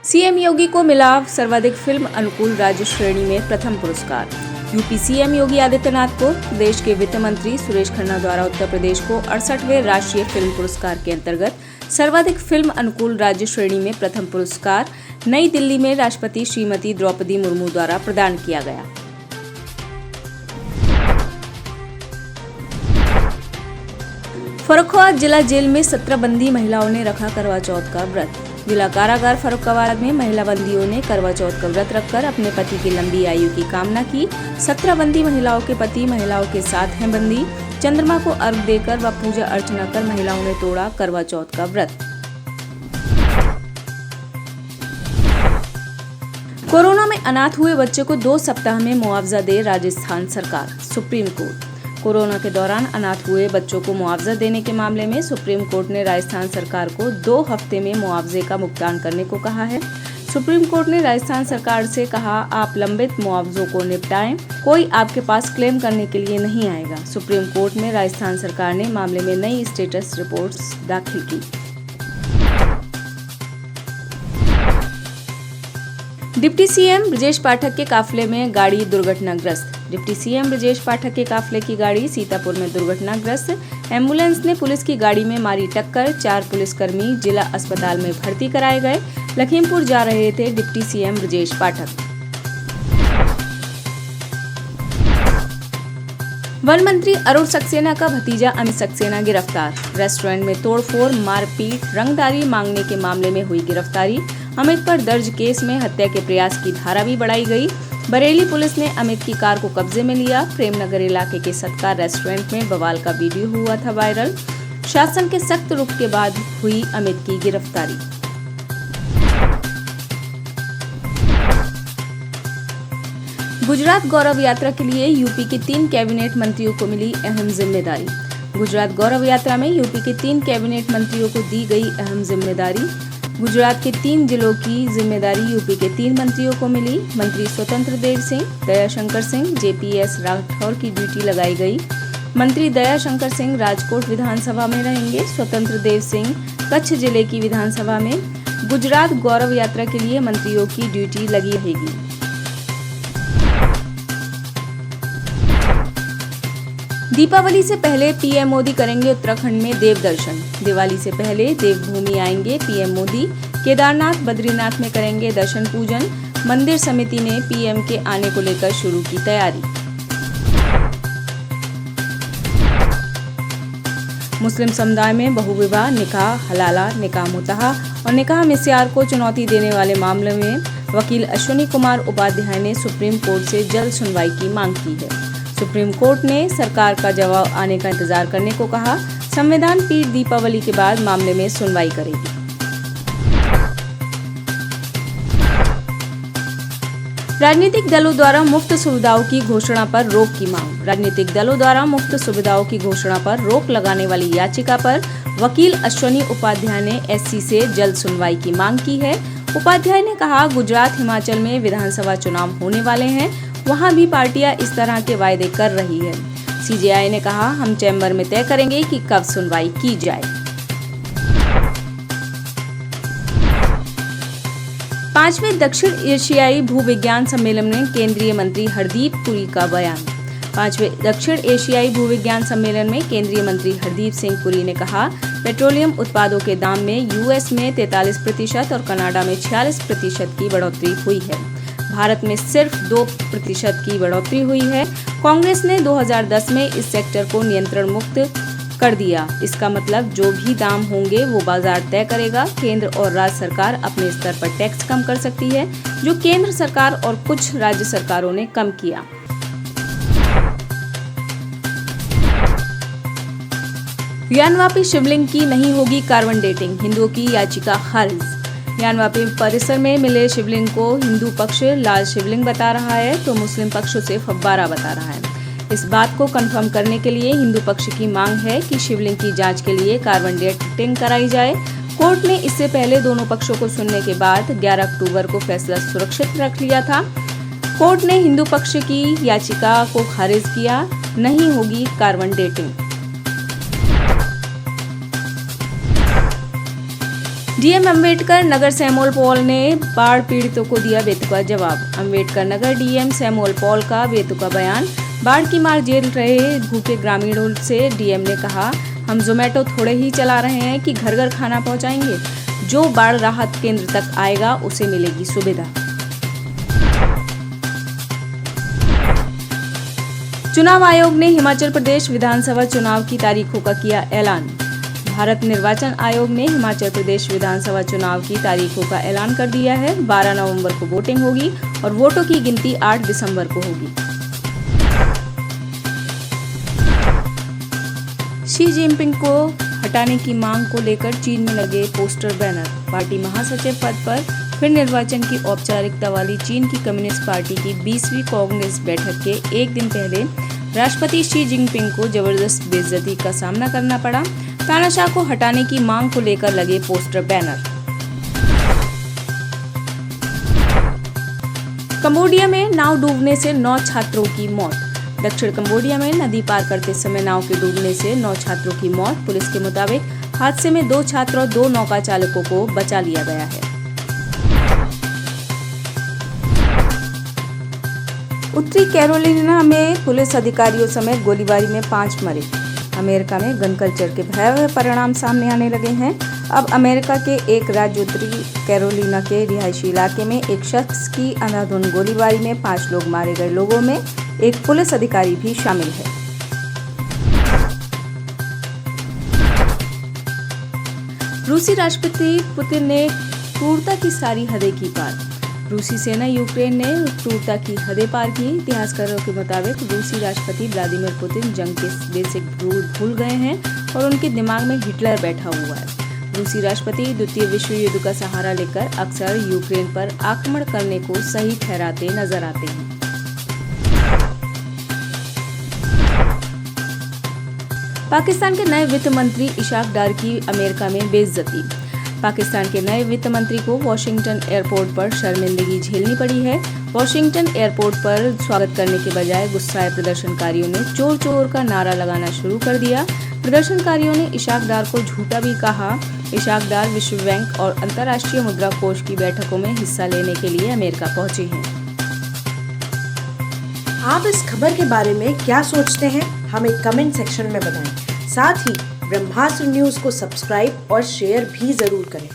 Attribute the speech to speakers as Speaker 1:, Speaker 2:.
Speaker 1: CM योगी को मिला सर्वाधिक फिल्म अनुकूल राज्य श्रेणी में प्रथम पुरस्कार। यूपी सीएम योगी आदित्यनाथ को प्रदेश के वित्त मंत्री सुरेश खन्ना द्वारा उत्तर प्रदेश को 68वें राष्ट्रीय फिल्म पुरस्कार के अंतर्गत सर्वाधिक फिल्म अनुकूल राज्य श्रेणी में प्रथम पुरस्कार नई दिल्ली में राष्ट्रपति श्रीमती द्रौपदी मुर्मू द्वारा प्रदान किया गया। फर्रुखाबाद जिला जेल में 17 बंदी महिलाओं ने रखा करवा चौथ का व्रत। जिला कारागार फर्रुखाबाद में महिला बंदियों ने करवा चौथ का व्रत रखकर अपने पति की लंबी आयु की कामना की। 17 बंदी महिलाओं के पति महिलाओं के साथ हैं बंदी। चंद्रमा को अर्घ्य देकर व पूजा अर्चना कर महिलाओं ने तोड़ा करवा चौथ का व्रत। कोरोना में अनाथ हुए बच्चे को 2 सप्ताह में मुआवजा दे राजस्थान सरकार। Supreme court. कोरोना के दौरान अनाथ हुए बच्चों को मुआवजा देने के मामले में सुप्रीम कोर्ट ने राजस्थान सरकार को 2 हफ्ते में मुआवजे का भुगतान करने को कहा है। सुप्रीम कोर्ट ने राजस्थान सरकार से कहा, आप लंबित मुआवजों को निपटाएं, कोई आपके पास क्लेम करने के लिए नहीं आएगा। सुप्रीम कोर्ट में राजस्थान सरकार ने मामले में नई स्टेटस रिपोर्ट्स दाखिल की। डिप्टी सीएम ब्रजेश पाठक के काफिले में गाड़ी दुर्घटनाग्रस्त। डिप्टी सीएम ब्रजेश पाठक के काफिले की गाड़ी सीतापुर में दुर्घटनाग्रस्त। एम्बुलेंस ने पुलिस की गाड़ी में मारी टक्कर। 4 पुलिसकर्मी जिला अस्पताल में भर्ती कराए गए। लखीमपुर जा रहे थे deputy CM Brajesh Pathak. One मंत्री अरुण सक्सेना का भतीजा अमित सक्सेना गिरफ्तार। रेस्टोरेंट में तोड़फोड़, मारपीट, रंगदारी मांगने के मामले में हुई गिरफ्तारी। अमित पर दर्ज केस में हत्या के प्रयास की धारा भी बढ़ाई गई। बरेली पुलिस ने अमित की कार को कब्जे में लिया। प्रेमनगर इलाके के सत्कार रेस्टोरेंट में बवाल का वीडियो हुआ था वायरल। शासन के सख्त रुख के बाद हुई अमित की गिरफ्तारी। गुजरात गौरव यात्रा के लिए यूपी के 3 कैबिनेट मंत्रियों को मिली अहम जिम्मेदारी। गुजरात गौरव यात्रा में यूपी के 3 कैबिनेट मंत्रियों को दी गई अहम जिम्मेदारी। गुजरात के 3 जिलों की जिम्मेदारी यूपी के 3 मंत्रियों को मिली। मंत्री स्वतंत्र देव सिंह, दयाशंकर सिंह, जेपीएस राठौर की ड्यूटी लगाई गई। मंत्री दयाशंकर सिंह राजकोट विधानसभा में रहेंगे। स्वतंत्र देव सिंह कच्छ जिले की विधानसभा में। गुजरात गौरव यात्रा के लिए मंत्रियों की ड्यूटी लगी रहेगी। दीपावली से पहले पीएम मोदी करेंगे उत्तराखंड में देव दर्शन। दिवाली से पहले देवभूमि आएंगे पीएम मोदी। केदारनाथ, बद्रीनाथ में करेंगे दर्शन पूजन। मंदिर समिति ने पीएम के आने को लेकर शुरू की तैयारी। मुस्लिम समुदाय में बहुविवाह, निकाह हलाला, निकाह मुतहा और निकाह मिस्यार को चुनौती देने वाले मामले में वकील अश्विनी कुमार उपाध्याय ने सुप्रीम कोर्ट से जल्द सुनवाई की मांग की है। सुप्रीम कोर्ट ने सरकार का जवाब आने का इंतजार करने को कहा। संविधान पीठ दीपावली के बाद मामले में सुनवाई करेगी। राजनीतिक दलों द्वारा मुफ्त सुविधाओं की घोषणा पर रोक की मांग। राजनीतिक दलों द्वारा मुफ्त सुविधाओं की घोषणा पर रोक लगाने वाली याचिका पर वकील अश्विनी उपाध्याय ने एससी से जल्द सुनवाई की मांग की है। उपाध्याय ने कहा, गुजरात, हिमाचल में विधानसभा चुनाव होने वाले हैं, वहां भी पार्टियां इस तरह के वायदे कर रही है। सीजेआई ने कहा, हम चैम्बर में तय करेंगे कि कब सुनवाई की जाए। 5वें दक्षिण एशियाई भूविज्ञान सम्मेलन में केंद्रीय मंत्री हरदीप पुरी का बयान। 5वें दक्षिण एशियाई भूविज्ञान सम्मेलन में केंद्रीय मंत्री हरदीप सिंह पुरी ने कहा, पेट्रोलियम उत्पादों के दाम में यूएस में 43% और कनाडा में 46% की बढ़ोतरी हुई है। भारत में सिर्फ 2% की बढ़ोतरी हुई है। कांग्रेस ने 2010 में इस सेक्टर को नियंत्रण मुक्त कर दिया। इसका मतलब जो भी दाम होंगे वो बाजार तय करेगा। केंद्र और राज्य सरकार अपने स्तर पर टैक्स कम कर सकती है, जो केंद्र सरकार और कुछ राज्य सरकारों ने कम किया। ज्ञानवापी शिवलिंग की नहीं होगी कार्बन डेटिंग, हिंदुओं की याचिका खारिज। ज्ञानवापी परिसर में मिले शिवलिंग को हिंदू पक्ष लाल शिवलिंग बता रहा है तो मुस्लिम पक्ष उसे फव्वारा बता रहा है। इस बात को कंफर्म करने के लिए हिंदू पक्ष की मांग है कि शिवलिंग की जांच के लिए कार्बन डेटिंग कराई जाए। कोर्ट ने इससे पहले दोनों पक्षों को सुनने के बाद 11 अक्टूबर को फैसला सुरक्षित रख लिया था। कोर्ट ने हिंदू पक्ष की याचिका को खारिज किया, नहीं होगी carbon dating. DM Ambedkar Nagar Samuel Paul ने बाढ़ पीड़ितों को दिया बेतुका जवाब। Ambedkar Nagar DM Samuel Paul का बेतुका बयान। बाढ़ की मार झेल रहे भूखे ग्रामीणों से डीएम ने कहा, हम जोमेटो थोड़े ही चला रहे हैं कि घर घर खाना पहुंचाएंगे। जो बाढ़ राहत केंद्र तक आएगा उसे मिलेगी सुविधा। चुनाव आयोग ने हिमाचल प्रदेश विधानसभा चुनाव की तारीखों का किया ऐलान। भारत निर्वाचन आयोग ने हिमाचल प्रदेश विधानसभा चुनाव की तारीखों का ऐलान कर दिया है। 12 नवंबर को वोटिंग होगी और वोटों की गिनती 8 दिसंबर को होगी। शी जिनपिंग को हटाने की मांग को लेकर चीन में लगे पोस्टर बैनर। पार्टी महासचिव पद पर फिर निर्वाचन की औपचारिकता वाली चीन की कम्युनिस्ट पार्टी की 20वीं कांग्रेस बैठक के एक दिन पहले राष्ट्रपति शी जिनपिंग को जबरदस्त बेइज्जती का सामना करना पड़ा। तानाशाह को हटाने की मांग को लेकर लगे पोस्टर बैनर। कंबोडिया में नाव डूबने से 9 छात्रों की मौत। दक्षिण कंबोडिया में नदी पार करते समय नाव के डूबने से 9 छात्रों की मौत। पुलिस के मुताबिक हादसे में 2 छात्रों और 2 नौका चालकों को बचा लिया गया है। उत्तरी कैरोलिना में पुलिस अधिकारियों समेत गोलीबारी में 5 मरे। अमेरिका में गन कल्चर के भयावह परिणाम सामने आने लगे हैं। अब अमेरिका के एक राज्य उत्तरी कैरोलिना के रिहायशी इलाके में एक शख्स की अंधाधुंध गोलीबारी में 5 लोग मारे गए। लोगों में एक पुलिस अधिकारी भी शामिल है। रूसी राष्ट्रपति पुतिन ने क्रूरता की सारी हदें की पार। रूसी सेना यूक्रेन ने क्रूरता की हदें पार की। इतिहासकारों के मुताबिक रूसी राष्ट्रपति व्लादिमीर पुतिन जंग के बेसिक रूल भूल गए हैं और उनके दिमाग में हिटलर बैठा हुआ है। रूसी राष्ट्रपति द्वितीय विश्व युद्ध का सहारा लेकर अक्सर यूक्रेन पर आक्रमण करने को सही ठहराते नजर आते हैं। पाकिस्तान के नए वित्त मंत्री इशाक डार की अमेरिका में बेइज्जती। पाकिस्तान के नए वित्त मंत्री को वॉशिंगटन एयरपोर्ट पर शर्मिंदगी झेलनी पड़ी है। वॉशिंगटन एयरपोर्ट पर स्वागत करने के बजाय गुस्साए प्रदर्शनकारियों ने चोर चोर का नारा लगाना शुरू कर दिया। प्रदर्शनकारियों ने इशाक डार को झूठा भी कहा। इशाक डार विश्व बैंक और अंतर्राष्ट्रीय मुद्रा कोष की बैठकों में हिस्सा लेने के लिए अमेरिका पहुंचे हैं।
Speaker 2: आप इस खबर के बारे में क्या सोचते हैं, हमें कमेंट सेक्शन में बताएं। साथ ही ब्रह्मास्त्र न्यूज को सब्सक्राइब और शेयर भी जरूर करें।